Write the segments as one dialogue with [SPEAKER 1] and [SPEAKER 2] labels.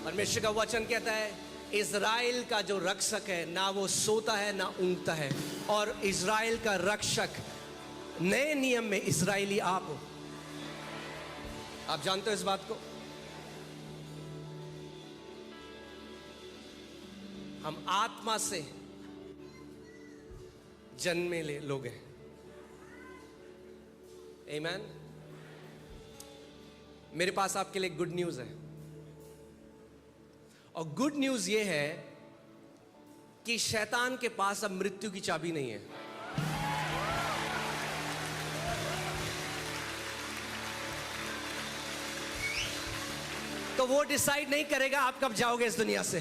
[SPEAKER 1] परमेश्वर का वचन कहता है इज़राइल का जो रक्षक है ना वो सोता है ना ऊँघता है, और इज़राइल का रक्षक नए नियम में इज़राइली आप हो। आप जानते हो इस बात को? हम आत्मा से जन्मे ले लोग हैं। आमीन। मेरे पास आपके लिए गुड न्यूज़ है, और गुड न्यूज़ ये है कि शैतान के पास अब मृत्यु की चाबी नहीं है। तो वो डिसाइड नहीं करेगा आप कब जाओगे इस दुनिया से।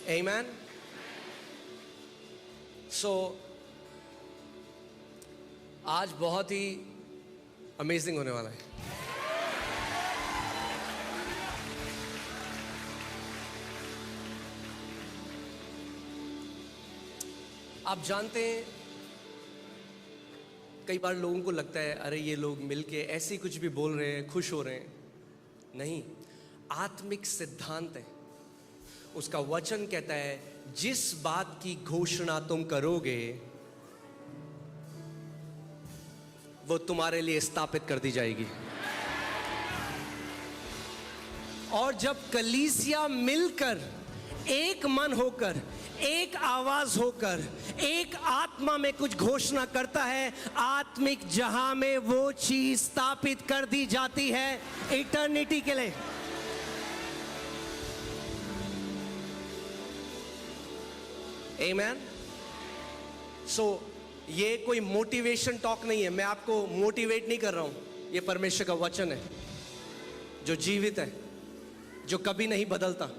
[SPEAKER 1] आमीन। सो आज बहुत ही अमेजिंग होने वाला है। आप जानते हैं कई बार लोगों को लगता है अरे ये लोग मिलके ऐसे ही कुछ भी बोल रहे हैं, खुश हो रहे हैं। नहीं, आत्मिक सिद्धांत है। उसका वचन कहता है जिस बात की घोषणा तुम करोगे वो तुम्हारे लिए स्थापित कर दी जाएगी। और जब कलीसिया मिलकर एक मन होकर, एक आवाज होकर, एक आत्मा में कुछ घोषणा करता है, आत्मिक जहां में वो चीज स्थापित कर दी जाती है इटर्निटी के लिए। आमीन। सो ये कोई मोटिवेशन टॉक नहीं है, मैं आपको मोटिवेट नहीं कर रहा हूं। ये परमेश्वर का वचन है जो जीवित है, जो कभी नहीं बदलता,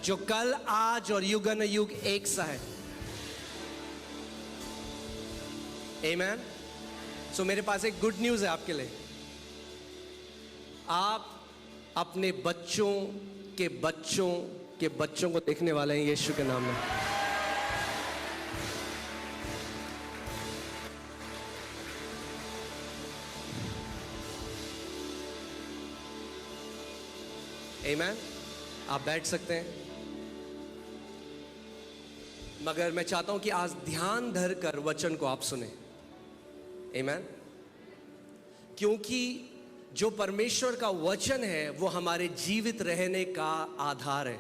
[SPEAKER 1] जो कल, आज और युगन युग एक सा है। आमीन। सो मेरे पास एक गुड न्यूज़ है आपके लिए। आप अपने बच्चों के बच्चों के बच्चों को देखने वाले हैं यीशु के नाम में। आमीन। आप बैठ सकते हैं, मगर मैं चाहता हूं कि आज ध्यान धर कर वचन को आप सुने। आमीन। क्योंकि जो परमेश्वर का वचन है वो हमारे जीवित रहने का आधार है।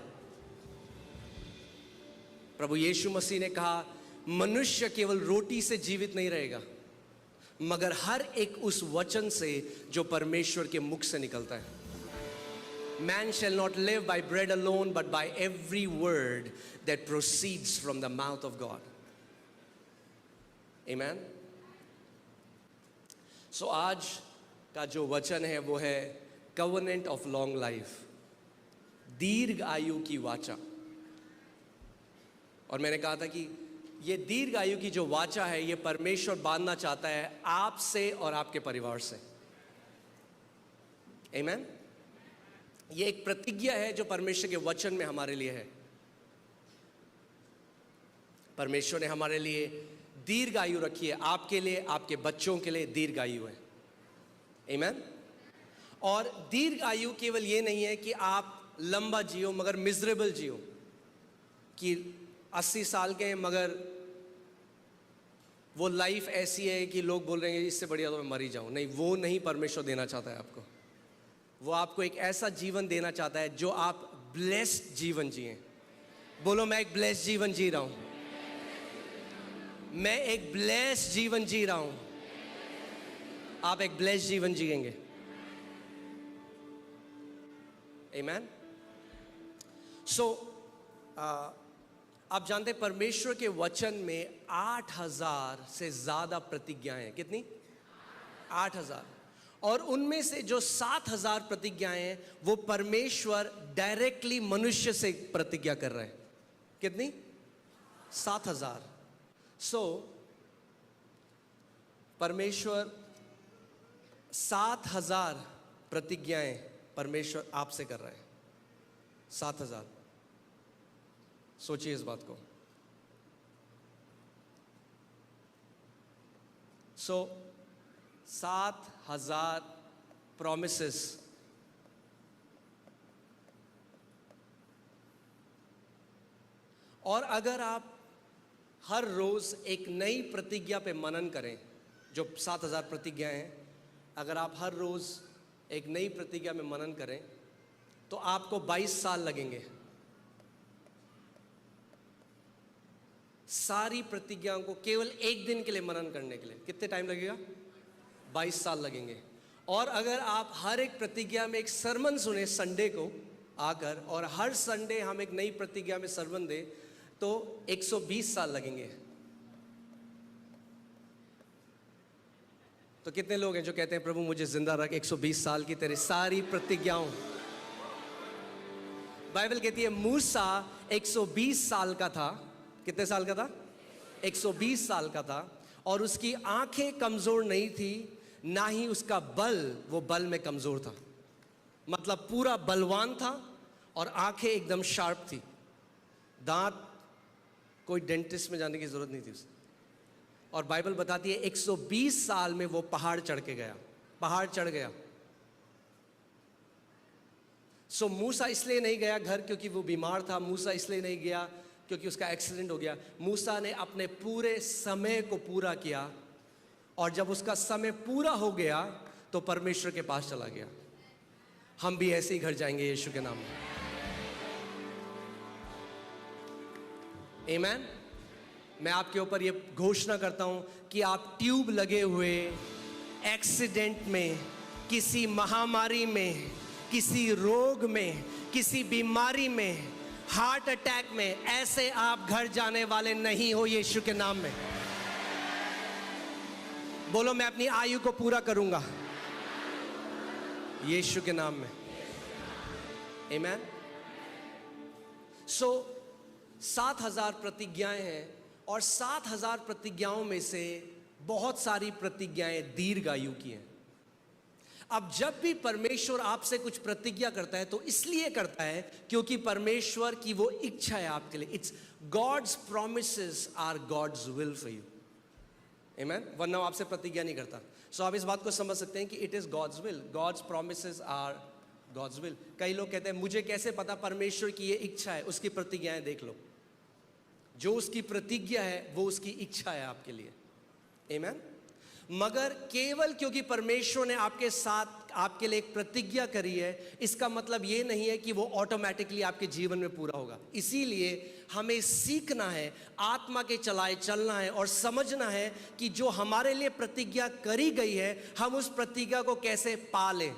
[SPEAKER 1] प्रभु यीशु मसीह ने कहा मनुष्य केवल रोटी से जीवित नहीं रहेगा, मगर हर एक उस वचन से जो परमेश्वर के मुख से निकलता है। Man shall not live by bread alone, but by every word that proceeds from the mouth of God. Amen. So आज का जो वचन है वो है covenant of long life, दीर्घ आयु की वाचा। और मैंने कहा था कि ये दीर्घ आयु की जो वाचा है ये परमेश्वर बांधना चाहता है आपसे और आपके परिवार से। Amen. ये एक प्रतिज्ञा है जो परमेश्वर के वचन में हमारे लिए है। परमेश्वर ने हमारे लिए दीर्घ आयु रखी है, आपके लिए, आपके बच्चों के लिए दीर्घ आयु है। आमीन। और दीर्घ आयु केवल ये नहीं है कि आप लंबा जियो मगर मिजरेबल जियो, कि 80 साल के हैं मगर वो लाइफ ऐसी है कि लोग बोल रहे हैं इससे बढ़िया तो मैं मर ही जाऊं। नहीं, वो नहीं परमेश्वर देना चाहता है आपको। वो आपको एक ऐसा जीवन देना चाहता है जो आप ब्लेस्ड जीवन जिए। बोलो मैं एक ब्लेस्ड जीवन जी रहा हूं, मैं एक ब्लेस्ड जीवन जी रहा हूं। आप एक ब्लेस्ड जीवन जिएंगे। आमीन। सो आप जानते हैं परमेश्वर के वचन में 8000 से ज्यादा प्रतिज्ञाएं हैं। कितनी? 8000। और उनमें से जो 7000 प्रतिज्ञाएं हैं वो परमेश्वर डायरेक्टली मनुष्य से प्रतिज्ञा कर रहे हैं। कितनी? 7000। सो परमेश्वर 7000 प्रतिज्ञाएं परमेश्वर आपसे कर रहे हैं। 7000। सोचिए इस बात को। 7,000 promises। और अगर आप हर रोज एक नई प्रतिज्ञा पे मनन करें, जो 7,000 प्रतिज्ञाएं हैं, अगर आप हर रोज एक नई प्रतिज्ञा में मनन करें तो आपको 22 साल लगेंगे सारी प्रतिज्ञाओं को केवल एक दिन के लिए मनन करने के लिए। कितने टाइम लगेगा? 22 साल लगेंगे। और अगर आप हर एक प्रतिज्ञा में एक सरमन सुने संडे को आकर, और हर संडे हम एक नई प्रतिज्ञा में सरमन दें, तो 120 साल लगेंगे। तो कितने लोग हैं जो कहते हैं प्रभु मुझे जिंदा रख 120 साल की तेरी सारी प्रतिज्ञाओं। बाइबल कहती है मूसा 120 साल का था। कितने साल का था? 120 साल का था। और उसकी आंखें कमजोर नहीं थी, ना ही उसका बल, वो बल में कमजोर था। मतलब पूरा बलवान था और आंखें एकदम शार्प थी। दांत, कोई डेंटिस्ट में जाने की जरूरत नहीं थी उसे। और बाइबल बताती है 120 साल में वो पहाड़ चढ़ के गया, पहाड़ चढ़ गया। सो मूसा इसलिए नहीं गया घर क्योंकि वो बीमार था। मूसा इसलिए नहीं गया क्योंकि उसका एक्सीडेंट हो गया। मूसा ने अपने पूरे समय को पूरा किया, और जब उसका समय पूरा हो गया तो परमेश्वर के पास चला गया। हम भी ऐसे ही घर जाएंगे यीशु के नाम में। आमीन। मैं आपके ऊपर ये घोषणा करता हूं कि आप ट्यूब लगे हुए एक्सीडेंट में, किसी महामारी में, किसी रोग में, किसी बीमारी में, हार्ट अटैक में, ऐसे आप घर जाने वाले नहीं हो यीशु के नाम में। बोलो मैं अपनी आयु को पूरा करूंगा यीशु के नाम में। आमीन। सो 7,000 प्रतिज्ञाएं हैं, और 7,000 प्रतिज्ञाओं में से बहुत सारी प्रतिज्ञाएं दीर्घायु की हैं। अब जब भी परमेश्वर आपसे कुछ प्रतिज्ञा करता है तो इसलिए करता है क्योंकि परमेश्वर की वो इच्छा है आपके लिए। It's God's promises are God's will for you. आमीन। वरना वो आपसे प्रतिज्ञा नहीं करता। सो आप इस बात को समझ सकते हैं कि it is God's will. God's promises are God's will. कई लोग कहते हैं मुझे कैसे पता परमेश्वर की ये इच्छा है? उसकी प्रतिज्ञाएं देख लो। जो उसकी प्रतिज्ञा है वो उसकी इच्छा है आपके लिए। आमीन। मगर केवल क्योंकि परमेश्वर ने आपके साथ, आपके लिए एक प्रतिज्ञा करी है, इसका मतलब ये नहीं है कि वो ऑटोमेटिकली आपके जीवन में पूरा होगा। इसीलिए हमें सीखना है, आत्मा के चलाए चलना है, और समझना है कि जो हमारे लिए प्रतिज्ञा करी गई है हम उस प्रतिज्ञा को कैसे पालें।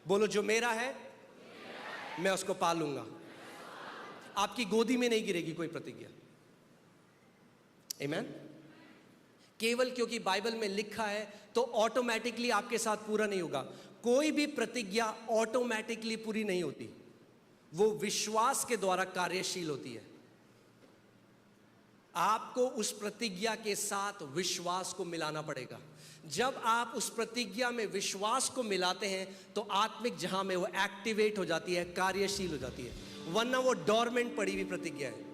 [SPEAKER 1] बोलो जो मेरा है मैं उसको पालूंगा। आपकी गोदी में नहीं गिरेगी कोई प्रतिज्ञा। आमीन। केवल क्योंकि बाइबल में लिखा है तो ऑटोमेटिकली आपके साथ पूरा नहीं होगा। कोई भी प्रतिज्ञा ऑटोमेटिकली पूरी नहीं होती, वो विश्वास के द्वारा कार्यशील होती है। आपको उस प्रतिज्ञा के साथ विश्वास को मिलाना पड़ेगा। जब आप उस प्रतिज्ञा में विश्वास को मिलाते हैं तो आत्मिक जहां में वो एक्टिवेट हो जाती है, कार्यशील हो जाती है। वरना वो डोरमेंट पड़ी हुई प्रतिज्ञा है,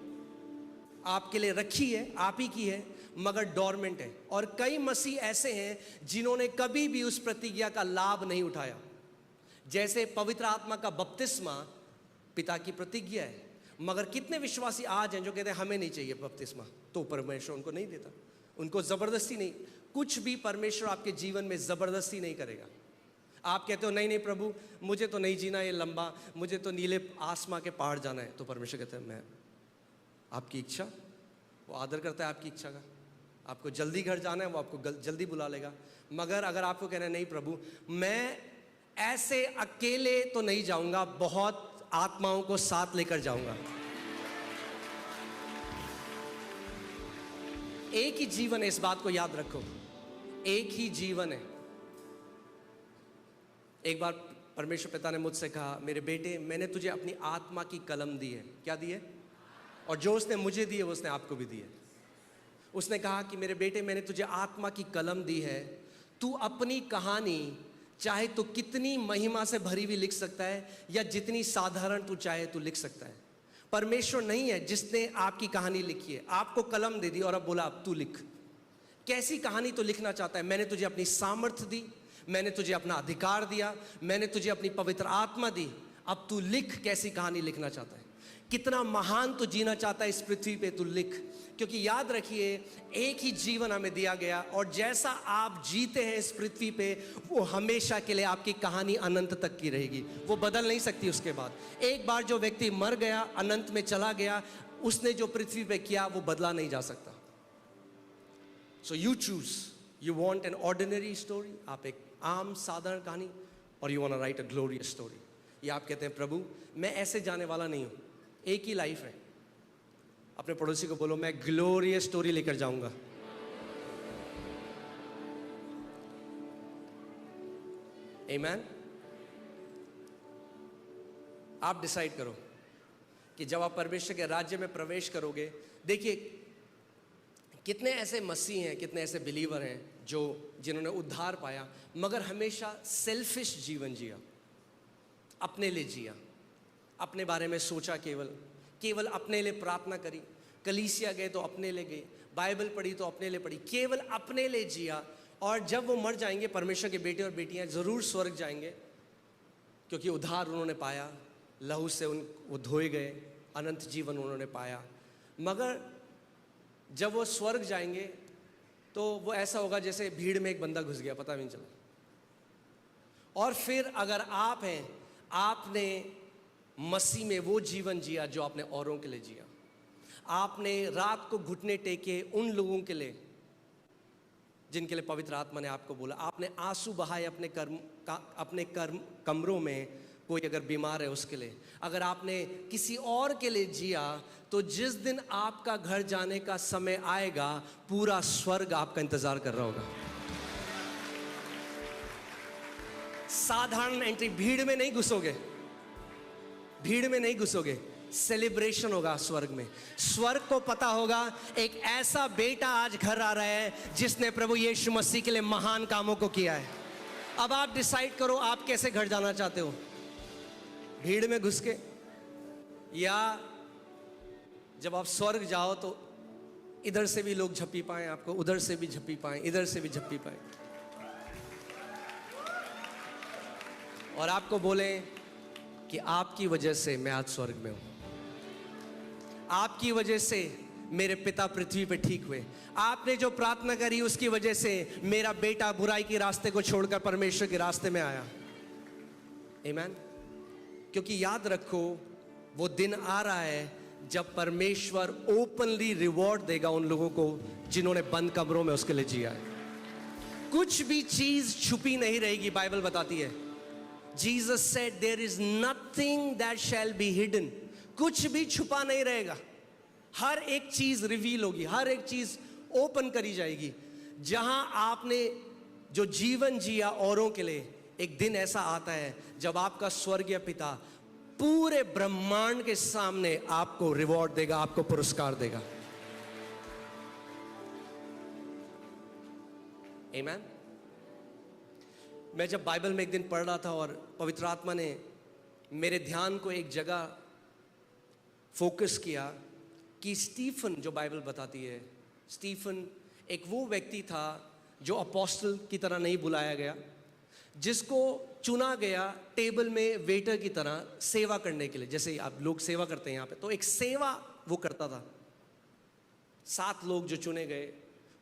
[SPEAKER 1] आपके लिए रखी है, आप ही की है, मगर डोरमेंट है। और कई मसीह ऐसे हैं जिन्होंने कभी भी उस प्रतिज्ञा का लाभ नहीं उठाया। जैसे पवित्र आत्मा का बपतिस्मा पिता की प्रतिज्ञा है, मगर कितने विश्वासी आज हैं जो कहते हैं हमें नहीं चाहिए बपतिस्मा, तो परमेश्वर उनको नहीं देता। उनको जबरदस्ती नहीं, कुछ भी परमेश्वर आपके जीवन में जबरदस्ती नहीं करेगा। आप कहते हो नहीं नहीं प्रभु मुझे तो नहीं जीना ये लंबा, मुझे तो नीले आसमां के पहाड़ जाना है, तो परमेश्वर कहते हैं मैं, आपकी इच्छा, वो आदर करता है आपकी इच्छा का। आपको जल्दी घर जाना है, वो आपको जल्दी बुला लेगा। मगर अगर आपको कहना है नहीं प्रभु मैं ऐसे अकेले तो नहीं जाऊंगा, बहुत आत्माओं को साथ लेकर जाऊंगा। एक ही जीवन है, इस बात को याद रखो, एक ही जीवन है। एक बार परमेश्वर पिता ने मुझसे कहा मेरे बेटे मैंने तुझे अपनी आत्मा की कलम दी है। क्या दी है? और जो उसने मुझे दी है वो उसने आपको भी दी है। उसने कहा कि मेरे बेटे मैंने तुझे आत्मा की कलम दी है, तू अपनी कहानी चाहे तो कितनी महिमा से भरी हुई लिख सकता है या जितनी साधारण तू चाहे तू लिख सकता है। परमेश्वर नहीं है जिसने आपकी कहानी लिखी है, आपको कलम दे दी और अब बोला अब तू लिख। कैसी कहानी तो लिखना चाहता है? मैंने तुझे अपनी सामर्थ्य दी, मैंने तुझे अपना अधिकार दिया, मैंने तुझे अपनी पवित्र आत्मा दी, अब तू लिख कैसी कहानी लिखना चाहता है, कितना महान तू जीना चाहता है इस पृथ्वी पे, तू लिख। क्योंकि याद रखिए एक ही जीवन हमें दिया गया, और जैसा आप जीते हैं इस पृथ्वी पे वो हमेशा के लिए आपकी कहानी अनंत तक की रहेगी, वो बदल नहीं सकती उसके बाद। एक बार जो व्यक्ति मर गया, अनंत में चला गया, उसने जो पृथ्वी पे किया वो बदला नहीं जा सकता। So you choose, you want an ordinary story, आप एक आम साधारण कहानी, और you want to write a glorious story. ये आप कहते हैं प्रभु मैं ऐसे जाने वाला नहीं हूं, एक ही लाइफ है। अपने पड़ोसी को बोलो मैं ग्लोरियस स्टोरी लेकर जाऊंगा। आमीन। आप डिसाइड करो कि जब आप परमेश्वर के राज्य में प्रवेश करोगे, देखिए कितने ऐसे मसीह हैं, कितने ऐसे बिलीवर हैं जो जिन्होंने उद्धार पाया मगर हमेशा सेल्फिश जीवन जिया, अपने लिए जिया, अपने बारे में सोचा, केवल अपने लिए प्रार्थना करी, कलीसिया गए तो अपने लिए गए, बाइबल पढ़ी तो अपने लिए पढ़ी, केवल अपने लिए जिया। और जब वो मर जाएंगे, परमेश्वर के बेटे और बेटियां ज़रूर स्वर्ग जाएंगे, क्योंकि उद्धार उन्होंने पाया, लहू से वो धोए गए, अनंत जीवन उन्होंने पाया। मगर जब वो स्वर्ग जाएंगे तो वो ऐसा होगा जैसे भीड़ में एक बंदा घुस गया, पता भी नहीं चला। और फिर अगर आप हैं, आपने मसीह में वो जीवन जिया जो आपने औरों के लिए जिया, आपने रात को घुटने टेके उन लोगों के लिए जिनके लिए पवित्र आत्मा ने आपको बोला, आपने आंसू बहाए अपने कमरों में, कोई अगर बीमार है उसके लिए, अगर आपने किसी और के लिए जिया, तो जिस दिन आपका घर जाने का समय आएगा पूरा स्वर्ग आपका इंतजार कर रहा होगा। साधारण एंट्री, भीड़ में नहीं घुसोगे, भीड़ में नहीं घुसोगे, सेलिब्रेशन होगा स्वर्ग में। स्वर्ग को पता होगा एक ऐसा बेटा आज घर आ रहा है जिसने प्रभु यीशु मसीह के लिए महान कामों को किया है। अब आप डिसाइड करो आप कैसे घर जाना चाहते हो, भीड़ में घुस के, या जब आप स्वर्ग जाओ तो इधर से भी लोग झप्पी पाए आपको, उधर से भी झप्पी पाए, इधर से भी झप्पी पाए, और आपको बोले कि आपकी वजह से मैं आज स्वर्ग में हूं, आपकी वजह से मेरे पिता पृथ्वी पे ठीक हुए, आपने जो प्रार्थना करी उसकी वजह से मेरा बेटा बुराई के रास्ते को छोड़कर परमेश्वर के रास्ते में आया। आमीन। क्योंकि याद रखो वो दिन आ रहा है जब परमेश्वर ओपनली रिवॉर्ड देगा उन लोगों को जिन्होंने बंद कमरों में उसके लिए जिया है। कुछ भी चीज छुपी नहीं रहेगी, बाइबल बताती है। Jesus said there is nothing that shall be hidden, कुछ भी छुपा नहीं रहेगा, हर एक चीज रिवील होगी, हर एक चीज ओपन करी जाएगी। जहां आपने जो जीवन जिया औरों के लिए, एक दिन ऐसा आता है जब आपका स्वर्गीय पिता पूरे ब्रह्मांड के सामने आपको रिवॉर्ड देगा, आपको पुरस्कार देगा। आमीन। मैं जब बाइबल में एक दिन पढ़ रहा था और पवित्र आत्मा ने मेरे ध्यान को एक जगह फोकस किया कि स्टीफन, जो बाइबल बताती है, स्टीफन एक वो व्यक्ति था जो अपोस्टल की तरह नहीं बुलाया गया, जिसको चुना गया टेबल में वेटर की तरह सेवा करने के लिए। जैसे आप लोग सेवा करते हैं यहाँ पे, तो एक सेवा वो करता था। 7 लोग जो चुने गए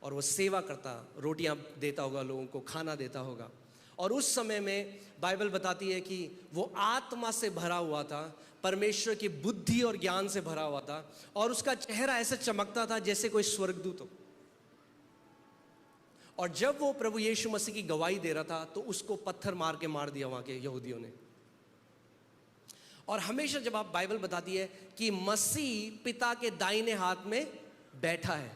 [SPEAKER 1] और वो सेवा करता, रोटियां देता होगा लोगों को, खाना देता होगा। और उस समय में बाइबल बताती है कि वो आत्मा से भरा हुआ था, परमेश्वर की बुद्धि और ज्ञान से भरा हुआ था, और उसका चेहरा ऐसे चमकता था जैसे कोई स्वर्गदूत हो। और जब वो प्रभु यीशु मसीह की गवाही दे रहा था तो उसको पत्थर मार दिया वहां के यहूदियों ने। और हमेशा जब आप बाइबल बताती है कि मसीह पिता के दाहिने हाथ में बैठा है,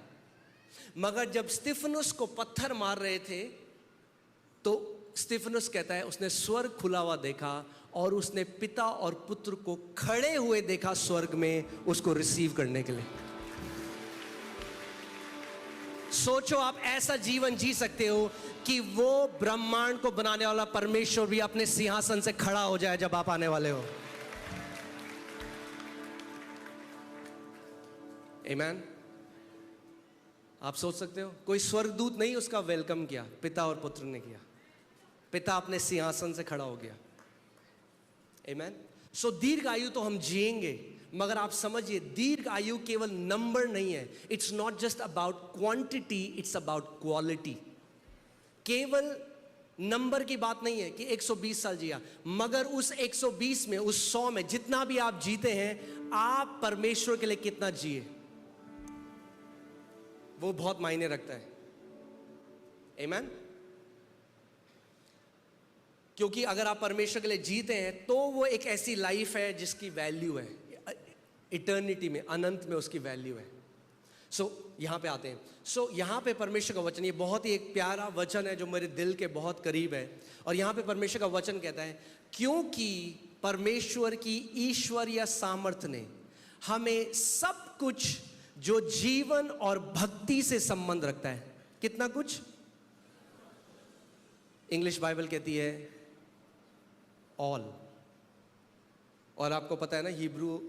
[SPEAKER 1] मगर जब स्तिफनुस को पत्थर मार रहे थे तो स्तिफनुस कहता है उसने स्वर्ग खुला हुआ देखा और उसने पिता और पुत्र को खड़े हुए देखा स्वर्ग में, उसको रिसीव करने के लिए। सोचो आप ऐसा जीवन जी सकते हो कि वो ब्रह्मांड को बनाने वाला परमेश्वर भी अपने सिंहासन से खड़ा हो जाए जब आप आने वाले हो। आमीन। आप सोच सकते हो, कोई स्वर्गदूत नहीं उसका वेलकम किया, पिता और पुत्र ने किया। पिता अपने सिंहासन से खड़ा हो गया। आमीन। सो दीर्घ आयु तो हम जिएंगे, मगर आप समझिए दीर्घ आयु केवल नंबर नहीं है। It's not just about quantity, it's about quality. केवल नंबर की बात नहीं है कि 120 साल जिया, मगर उस 120 में, उस 100 में जितना भी आप जीते हैं, आप परमेश्वर के लिए कितना जिए, वो बहुत मायने रखता है। आमीन। क्योंकि अगर आप परमेश्वर के लिए जीते हैं तो वो एक ऐसी लाइफ है जिसकी वैल्यू है इटर्निटी में, अनंत में उसकी वैल्यू है। सो यहाँ पे आते हैं। सो यहाँ पे परमेश्वर का वचन, ये बहुत ही एक प्यारा वचन है जो मेरे दिल के बहुत करीब है। और यहाँ पे परमेश्वर का वचन कहता है, क्योंकि परमेश्वर की ईश्वरीय सामर्थ्य ने हमें सब कुछ जो जीवन और भक्ति से संबंध रखता है, कितना कुछ, इंग्लिश बाइबल कहती है ऑल। और आपको पता है ना, हिब्रू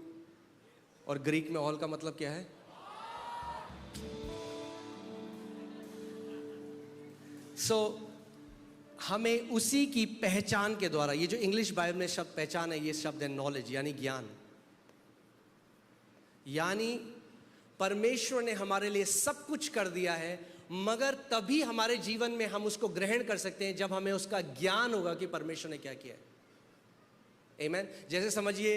[SPEAKER 1] और ग्रीक में ऑल का मतलब क्या है? सो हमें उसी की पहचान के द्वारा, ये जो इंग्लिश बाइबल में शब्द पहचान है, ये शब्द है नॉलेज, यानी ज्ञान। यानी परमेश्वर ने हमारे लिए सब कुछ कर दिया है, मगर तभी हमारे जीवन में हम उसको ग्रहण कर सकते हैं जब हमें उसका ज्ञान होगा कि परमेश्वर ने क्या किया है। आमीन। जैसे समझिए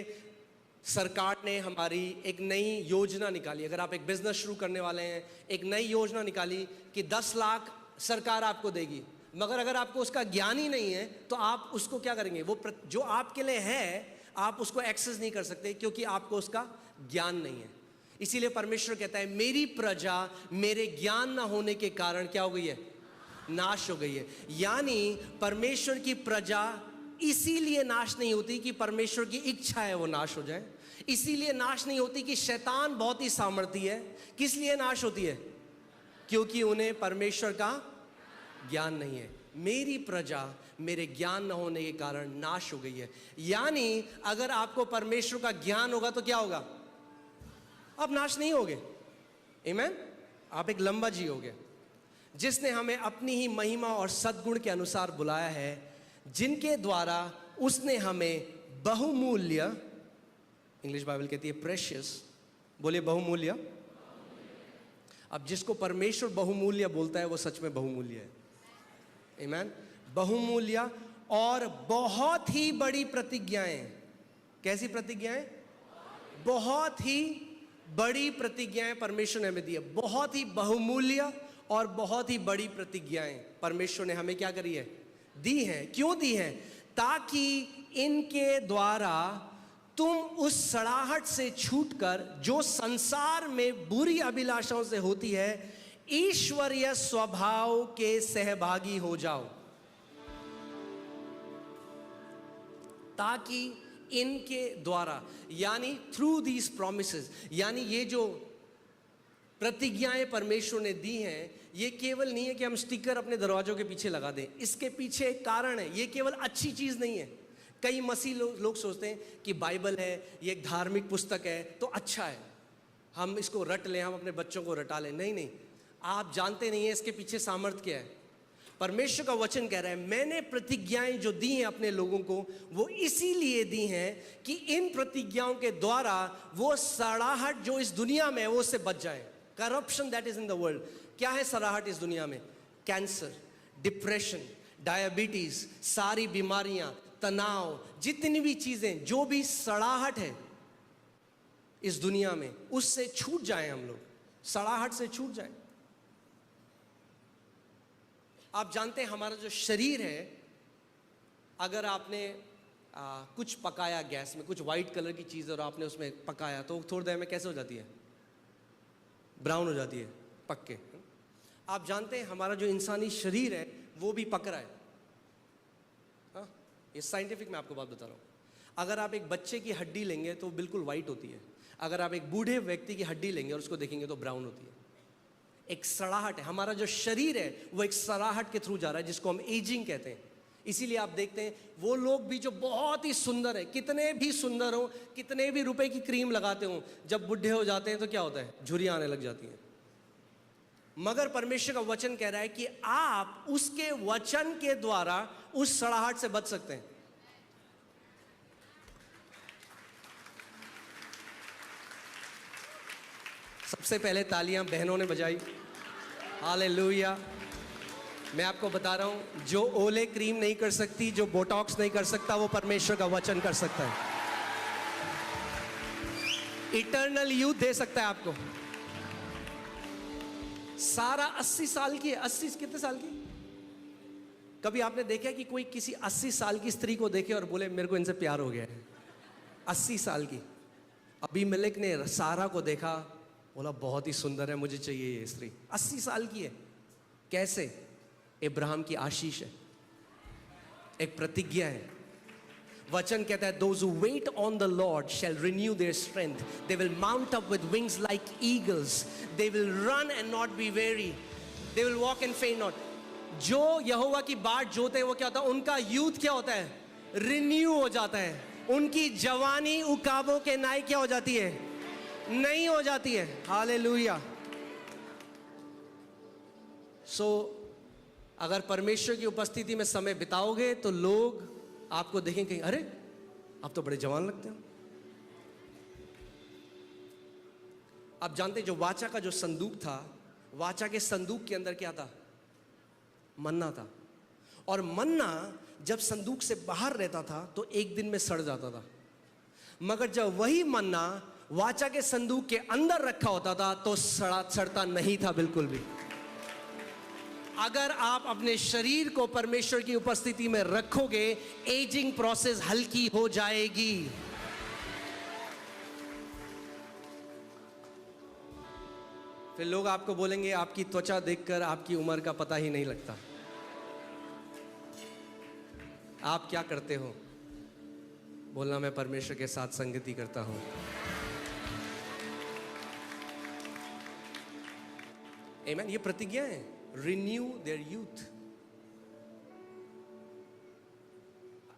[SPEAKER 1] सरकार ने हमारी एक नई योजना निकाली। अगर आप एक बिजनेस शुरू करने वाले हैं, एक नई योजना निकाली कि 10 लाख सरकार आपको देगी, मगर अगर आपको उसका ज्ञान ही नहीं है तो आप उसको क्या करेंगे? वो जो आपके लिए है आप उसको एक्सेस नहीं कर सकते, क्योंकि आपको उसका ज्ञान नहीं है। इसीलिए परमेश्वर कहता है, मेरी प्रजा मेरे ज्ञान ना होने के कारण क्या हो गई है? नाश हो गई है। यानी परमेश्वर की प्रजा इसीलिए नाश नहीं होती कि परमेश्वर की इच्छा है वो नाश हो जाए। इसीलिए नाश नहीं होती कि शैतान बहुत ही सामर्थी है। किस लिए नाश होती है? क्योंकि उन्हें परमेश्वर का ज्ञान नहीं है। मेरी प्रजा मेरे ज्ञान न होने के कारण नाश हो गई है। यानी अगर आपको परमेश्वर का ज्ञान होगा तो क्या होगा? आप नाश नहीं होगे। आमीन। आप एक लंबा जियोगे। जिसने हमें अपनी ही महिमा और सद्गुण के अनुसार बुलाया है, जिनके द्वारा उसने हमें बहुमूल्य, इंग्लिश बाइबल कहती है प्रेशियस, बोलिए बहुमूल्य। अब जिसको परमेश्वर बहुमूल्य बोलता है वो सच में बहुमूल्य है। आमीन। बहुमूल्य और बहुत ही बड़ी प्रतिज्ञाएं। कैसी प्रतिज्ञाएं? बहुत ही बड़ी प्रतिज्ञाएं परमेश्वर ने हमें दी है। बहुत ही बहुमूल्य और बहुत ही बड़ी प्रतिज्ञाएं परमेश्वर ने हमें क्या करी है? दी है। क्यों दी है? ताकि इनके द्वारा तुम उस सड़ाहट से छूटकर, जो संसार में बुरी अभिलाषाओं से होती है, ईश्वरीय स्वभाव के सहभागी हो जाओ। ताकि इनके द्वारा, यानी थ्रू दीज प्रॉमिसेस, यानी ये जो प्रतिज्ञाएं परमेश्वर ने दी हैं, ये केवल नहीं है कि हम स्टिकर अपने दरवाजों के पीछे लगा दें। इसके पीछे एक कारण है। ये केवल अच्छी चीज नहीं है। कई मसीह लोग सोचते हैं कि बाइबल है, ये एक धार्मिक पुस्तक है तो अच्छा है, हम इसको रट लें, हम अपने बच्चों को रटा लें। नहीं नहीं, आप जानते नहीं है इसके पीछे सामर्थ्य क्या है। परमेश्वर का वचन कह रहा है, मैंने प्रतिज्ञाएं जो दी हैं अपने लोगों को, वो इसीलिए दी हैं कि इन प्रतिज्ञाओं के द्वारा वो सड़ाहट जो इस दुनिया में है वो उससे बच जाए। Corruption that is in the world. क्या है सड़ाहट इस दुनिया में? कैंसर, डिप्रेशन, डायबिटीज, सारी बीमारियां, तनाव, जितनी भी चीजें, जो भी सड़ाहट है इस दुनिया में, उससे छूट जाएं हम लोग, सड़ाहट से छूट जाएं। आप जानते हैं हमारा जो शरीर है, अगर आपने कुछ पकाया गैस में, कुछ वाइट कलर की चीज़ और आपने उसमें पकाया तो थोड़ी देर में कैसे हो जाती है? ब्राउन हो जाती है, पक के। आप जानते हैं हमारा जो इंसानी शरीर है वो भी पक रहा है। हाँ, ये साइंटिफिक मैं आपको बात बता रहा हूँ। अगर आप एक बच्चे की हड्डी लेंगे तो बिल्कुल वाइट होती है। अगर आप एक बूढ़े व्यक्ति की हड्डी लेंगे और उसको देखेंगे तो ब्राउन होती है। एक सड़ाहट है। हमारा जो शरीर है वो एक सड़ाहट के थ्रू जा रहा है, जिसको हम एजिंग कहते हैं। इसीलिए आप देखते हैं वो लोग भी जो बहुत ही सुंदर है, कितने भी सुंदर हो, कितने भी रुपए की क्रीम लगाते हो, जब बुढ़े हो जाते हैं तो क्या होता है? झुर्रियां आने लग जाती हैं। मगर परमेश्वर का वचन कह रहा है कि आप उसके वचन के द्वारा उस सड़ाहट से बच सकते हैं। सबसे पहले तालियां बहनों ने बजाई, हालेलुया। मैं आपको बता रहा हूं, जो ओले क्रीम नहीं कर सकती, जो बोटॉक्स नहीं कर सकता, वो परमेश्वर का वचन कर सकता है। इटर्नल यूथ दे सकता है आपको। सारा 80 साल की है। 80 कितने साल की? कभी आपने देखा कि कोई किसी 80 साल की स्त्री को देखे और बोले मेरे को इनसे प्यार हो गया है? 80 साल की। अबीमेलेक ने सारा को देखा, बोला बहुत ही सुंदर है, मुझे चाहिए ये स्त्री। 80 साल की है। कैसे? इब्राहिम की आशीष है, एक प्रतिज्ञा है। वचन कहता है those who wait on the Lord shall renew their strength, they will mount up with wings like eagles, they will run and not be weary, they will walk and faint not। जो यहोवा की बाट जोते हैं वो क्या होता है? उनका यूथ क्या होता है? रिन्यू हो जाता है। उनकी जवानी उकाबों के नाई क्या हो जाती है? नहीं हो जाती है। हालेलुया। सो अगर परमेश्वर की उपस्थिति में समय बिताओगे तो लोग आपको देखेंगे, अरे आप तो बड़े जवान लगते हो। आप जानते हैं जो वाचा का जो संदूक था, वाचा के संदूक के अंदर क्या था? मन्ना था। और मन्ना जब संदूक से बाहर रहता था तो एक दिन में सड़ जाता था, मगर जब वही मन्ना वाचा के संदूक के अंदर रखा होता था तो सड़ता नहीं था बिल्कुल भी। अगर आप अपने शरीर को परमेश्वर की उपस्थिति में रखोगे, एजिंग प्रोसेस हल्की हो जाएगी। फिर लोग आपको बोलेंगे, आपकी त्वचा देखकर आपकी उम्र का पता ही नहीं लगता। आप क्या करते हो? बोलना मैं परमेश्वर के साथ संगति करता हूं। आमीन। ये प्रतिज्ञा है। Renew their youth.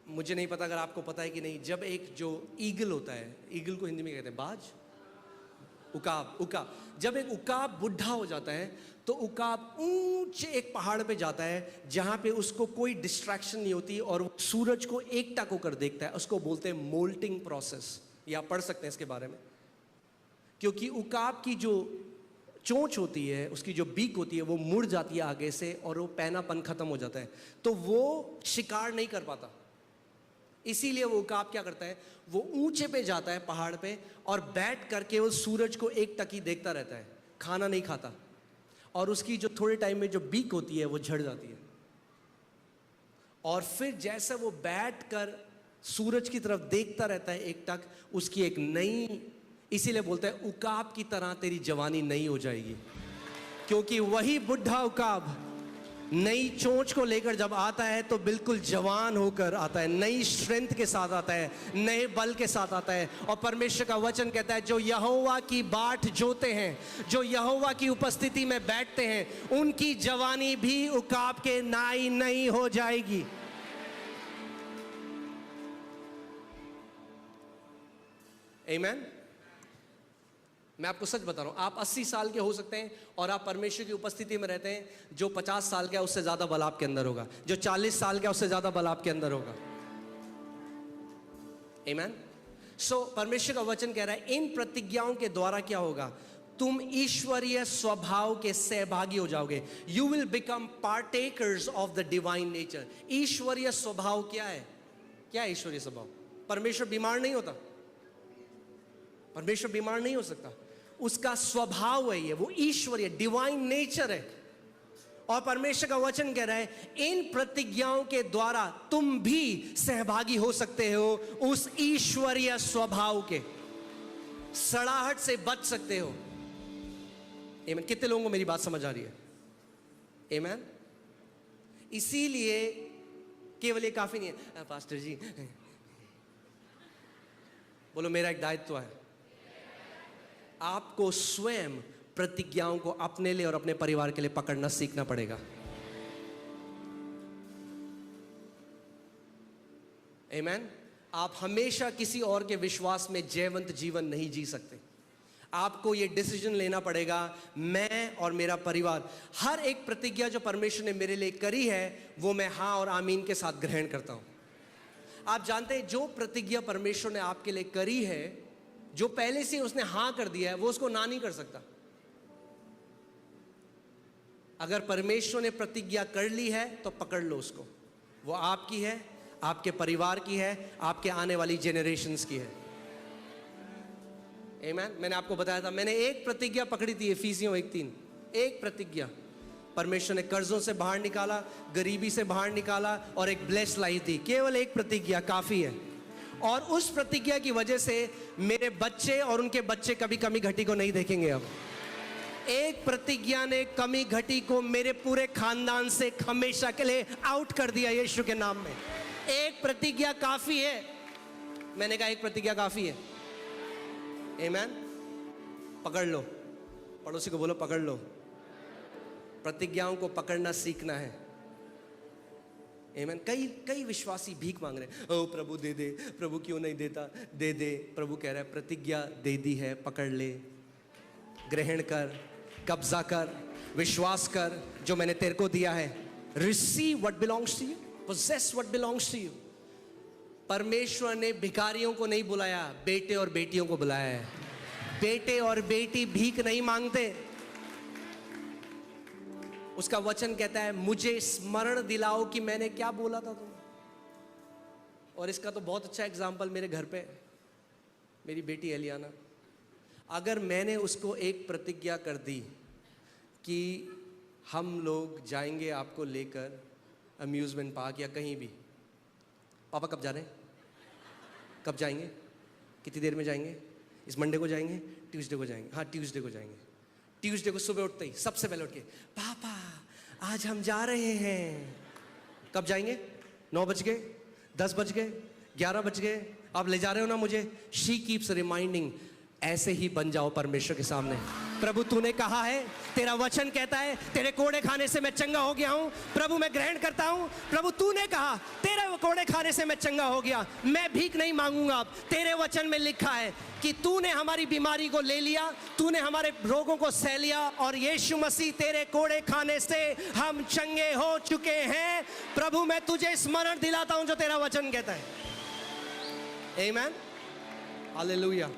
[SPEAKER 1] मुझे नहीं पता, अगर आपको पता है कि नहीं, जब एक जो ईगल होता है, ईगल को हिंदी में कहते हैं बाज, उकाब, जब एक उकाब बुढ़ा हो जाता है तो उकाब ऊंचे एक पहाड़ पे जाता है जहां पे उसको कोई डिस्ट्रैक्शन नहीं होती और वो सूरज को एकटक होकर देखता है। उसको बोलते हैं मोल्टिंग प्रोसेस। ये आप पढ़ सकते हैं इसके बारे में। क्योंकि उकाब की जो चोंच होती है, उसकी जो बीक होती है, वो मुड़ जाती है आगे से और वो पैनापन खत्म हो जाता है, तो वो शिकार नहीं कर पाता। इसीलिए वो उकाब क्या करता है? वो ऊंचे पे जाता है पहाड़ पे और बैठ करके वो सूरज को एक टकी देखता रहता है, खाना नहीं खाता, और उसकी जो थोड़े टाइम में जो बीक होती है वो झड़ जाती है। और फिर जैसे वो बैठ कर सूरज की तरफ देखता रहता है एक टक, उसकी एक नई, इसीलिए बोलते हैं उकाब की तरह तेरी जवानी नई हो जाएगी। क्योंकि वही बुढ़ा उकाब नई चोंच को लेकर जब आता है तो बिल्कुल जवान होकर आता है, नई स्ट्रेंथ के साथ आता है, नए बल के साथ आता है। और परमेश्वर का वचन कहता है जो यहोवा की बाट जोते हैं, जो यहोवा की उपस्थिति में बैठते हैं, उनकी जवानी भी उकाब के नाई नहीं हो जाएगी। आमीन। मैं आपको सच बता रहा हूं, आप 80 साल के हो सकते हैं और आप परमेश्वर की उपस्थिति में रहते हैं। जो 50 साल का है उससे ज्यादा बल आपके अंदर होगा, जो 40 साल का है उससे ज्यादा बल आपके अंदर होगा। आमीन। सो परमेश्वर का वचन कह रहा है इन प्रतिज्ञाओं के द्वारा क्या होगा? तुम ईश्वरीय स्वभाव के सहभागी हो जाओगे। You will become partakers of the divine nature. ईश्वरीय स्वभाव क्या है? क्या है ईश्वरीय स्वभाव? परमेश्वर बीमार नहीं होता, परमेश्वर बीमार नहीं हो सकता। उसका स्वभाव है ये, वो ईश्वरीय डिवाइन नेचर है। और परमेश्वर का वचन कह रहा है इन प्रतिज्ञाओं के द्वारा तुम भी सहभागी हो सकते हो उस ईश्वरीय स्वभाव के, सड़ाहट से बच सकते हो। आमीन। कितने लोगों को मेरी बात समझ आ रही है? आमीन। इसीलिए केवल ये काफी नहीं है, पास्टर जी बोलो मेरा एक दायित्व है। आपको स्वयं प्रतिज्ञाओं को अपने लिए और अपने परिवार के लिए पकड़ना सीखना पड़ेगा। आमीन। आप हमेशा किसी और के विश्वास में जयवंत जीवन नहीं जी सकते। आपको ये डिसीजन लेना पड़ेगा, मैं और मेरा परिवार, हर एक प्रतिज्ञा जो परमेश्वर ने मेरे लिए करी है वो मैं हाँ और आमीन के साथ ग्रहण करता हूं। आप जानते हैं जो प्रतिज्ञा परमेश्वर ने आपके लिए करी है, जो पहले से उसने हाँ कर दिया है, वो उसको ना नहीं कर सकता। अगर परमेश्वर ने प्रतिज्ञा कर ली है तो पकड़ लो उसको, वो आपकी है, आपके परिवार की है, आपके आने वाली जेनरेशंस की है। आमीन। मैंने आपको बताया था, मैंने एक प्रतिज्ञा पकड़ी थी, इफिसियों 1:3, एक प्रतिज्ञा। परमेश्वर ने कर्जों से बाहर निकाला, गरीबी से बाहर निकाला और एक ब्लेस लाई थी। केवल एक प्रतिज्ञा काफी है, और उस प्रतिज्ञा की वजह से मेरे बच्चे और उनके बच्चे कभी कमी घटी को नहीं देखेंगे। अब एक प्रतिज्ञा ने कमी घटी को मेरे पूरे खानदान से हमेशा के लिए आउट कर दिया यीशु के नाम में। एक प्रतिज्ञा काफी है। मैंने कहा एक प्रतिज्ञा काफी है। आमीन। पकड़ लो, पड़ोसी को बोलो पकड़ लो। प्रतिज्ञाओं को पकड़ना सीखना है। आमीन। कई विश्वासी भीख मांग रहे हैं, ओ प्रभु दे दे, प्रभु क्यों नहीं देता, दे दे। प्रभु कह रहा है प्रतिज्ञा दे दी है, पकड़ ले, ग्रहण कर, कब्जा कर, विश्वास कर जो मैंने तेरे को दिया है। Receive what belongs to you, possess what belongs to you. परमेश्वर ने भिखारियों को नहीं बुलाया, बेटे और बेटियों को बुलाया है। बेटे और बेटी भीख नहीं मांगते। उसका वचन कहता है मुझे स्मरण दिलाओ कि मैंने क्या बोला था तुम्हें। और इसका तो बहुत अच्छा एग्जाम्पल मेरे घर पे मेरी बेटी एलियाना। अगर मैंने उसको एक प्रतिज्ञा कर दी कि हम लोग जाएंगे आपको लेकर अम्यूजमेंट पार्क या कहीं भी, पापा कब जा रहे हैं, कब जाएंगे, कितनी देर में जाएंगे, इस मंडे को जाएंगे, ट्यूसडे को जाएंगे, हाँ ट्यूसडे को जाएंगे। ट्यूसडे को सुबह उठते ही सबसे पहले उठ के पापा आज हम जा रहे हैं। कब जाएंगे, 9 बज गए, 10 बज गए, 11 बज गए, आप ले जा रहे हो ना मुझे। She keeps reminding. ऐसे ही बन जाओ परमेश्वर के सामने। प्रभु तूने कहा है, तेरा वचन कहता है तेरे कोड़े खाने से मैं चंगा हो गया हूं। प्रभु मैं ग्रहण करता हूं। प्रभु तूने कहा तेरे कोड़े खाने से मैं चंगा हो गया, मैं भीख नहीं मांगूंगा। अब तेरे वचन में लिखा है कि तूने हमारी बीमारी को ले लिया, तूने हमारे रोगों को सह लिया, और यीशु मसीह तेरे कोड़े खाने से हम चंगे हो चुके हैं। प्रभु मैं तुझे स्मरण दिलाता हूं जो तेरा वचन कहता है। आमीन। हालेलुया।